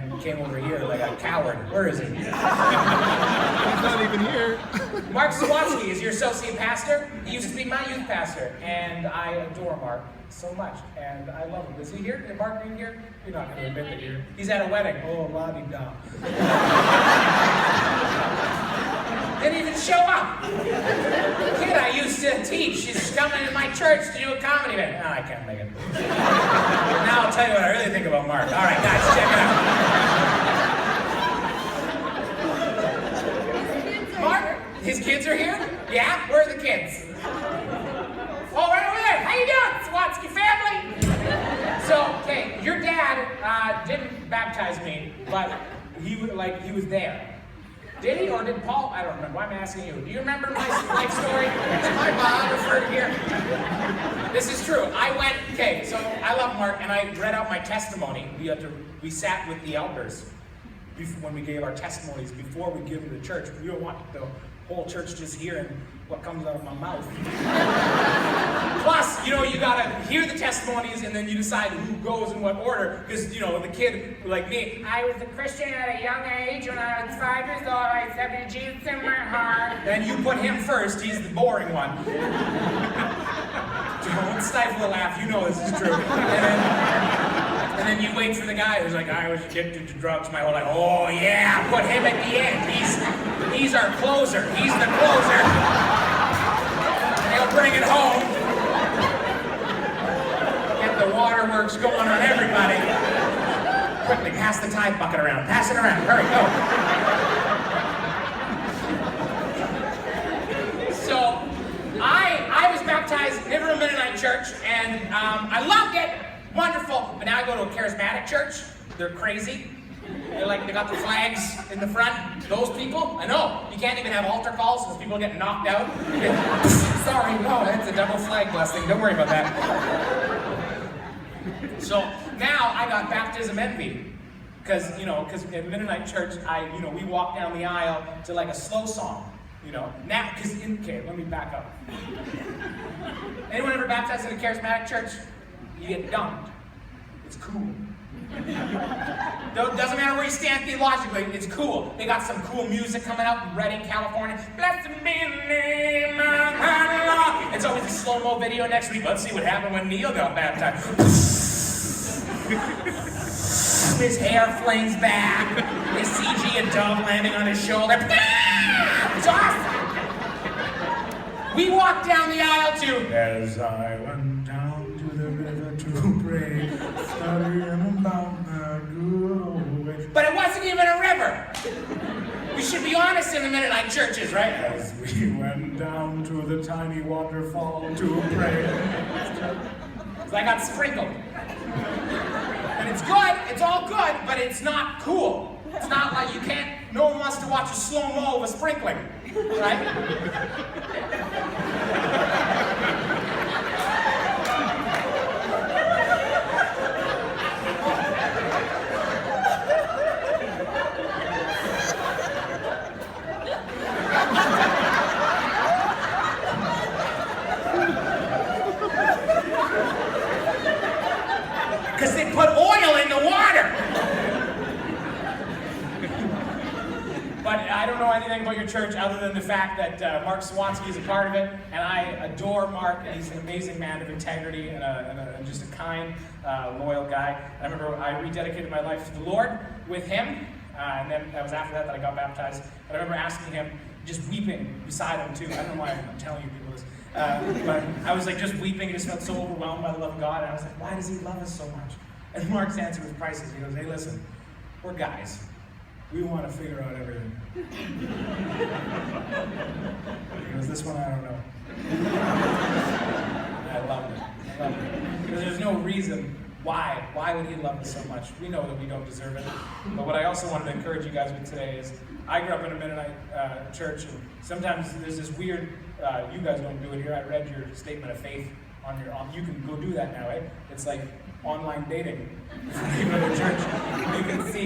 and came over here like a coward. Where is he? He's not even here. Mark Sawatsky is your associate pastor. He used to be my youth pastor, and I adore Mark so much, and I love him. Is he here? Is Mark being here? You're not going to admit that you're here. He's at a wedding. Oh, la-di-da. Didn't even show up. The kid I used to teach, she's coming to my church to do a comedy bit. No, I can't make it. Now I'll tell you what I really think about Mark. All right, guys, check it out. Mark, his kids are here? Yeah? Where are the kids? Oh, right over there. How you doing, Sawatsky family? So, okay, your dad didn't baptize me, but he was there. Did he, or did Paul? I don't remember. Why am I asking you? Do you remember my life story? Is my biographer here? This is true. Okay, so I love Mark, and I read out my testimony. We sat with the elders when we gave our testimonies before we give them to church. We don't want the whole church just hearing what comes out of my mouth. Plus, you gotta hear the testimonies and then you decide who goes in what order. Because, the kid like me, I was a Christian at a young age. When I was 5 years old, I accepted Jesus in my heart. Then you put him first, he's the boring one. Don't stifle a laugh, you know this is true. And then you wait for the guy who's like, I was addicted to drugs my whole life. Oh yeah, put him at the end. He's our closer. He's the closer. And he'll bring it home. Get the waterworks going on everybody. Quickly, pass the Tide bucket around. Pass it around. Hurry, go. So, I was baptized never a Mennonite church, and I loved it. Wonderful. But now I go to a charismatic church. They're crazy. They got the flags in the front. Those people, I know. You can't even have altar calls because people get knocked out. Sorry, no, that's a double flag blessing. Don't worry about that. So now I got baptism envy. Because in Mennonite church, we walk down the aisle to like a slow song. Now, okay, let me back up. Anyone ever baptized in a charismatic church? You get dunked. It's cool. Doesn't matter where you stand theologically, it's cool. They got some cool music coming out in Redding, California. Blessed be the name of the Lord. It's always a slow-mo video next week. Let's see what happened when Neil got baptized. His hair flings back. They CG a dove landing on his shoulder. It's awesome. We walked down the aisle to As I went down to the river to pray, studying about the good old way. But it wasn't even a river. We should be honest in the Mennonite churches, right? As we went down to the tiny waterfall to pray. So I got sprinkled. And it's good, it's all good, but it's not cool. It's not like no one wants to watch a slow-mo of a sprinkling, right? Because they put oil in the water. But I don't know anything about your church other than the fact that Mark Sawatsky is a part of it, and I adore Mark, and he's an amazing man of integrity and just a kind, loyal guy. I remember I rededicated my life to the Lord with him, and then that was after that I got baptized. But I remember asking him, just weeping beside him too. I don't know why I'm telling you people this. But I was like just weeping, and just felt so overwhelmed by the love of God, and I was like, why does he love us so much? And Mark's answer was priceless. He goes, hey listen, we're guys. We want to figure out everything. He goes, this one I don't know. I loved it. Because there's no reason why. Why would he love us so much? We know that we don't deserve it. But what I also wanted to encourage you guys with today is, I grew up in a Mennonite church, and sometimes there's this weird, you guys don't do it here, I read your statement of faith on you can go do that now, right? It's like online dating. You go to church, you can see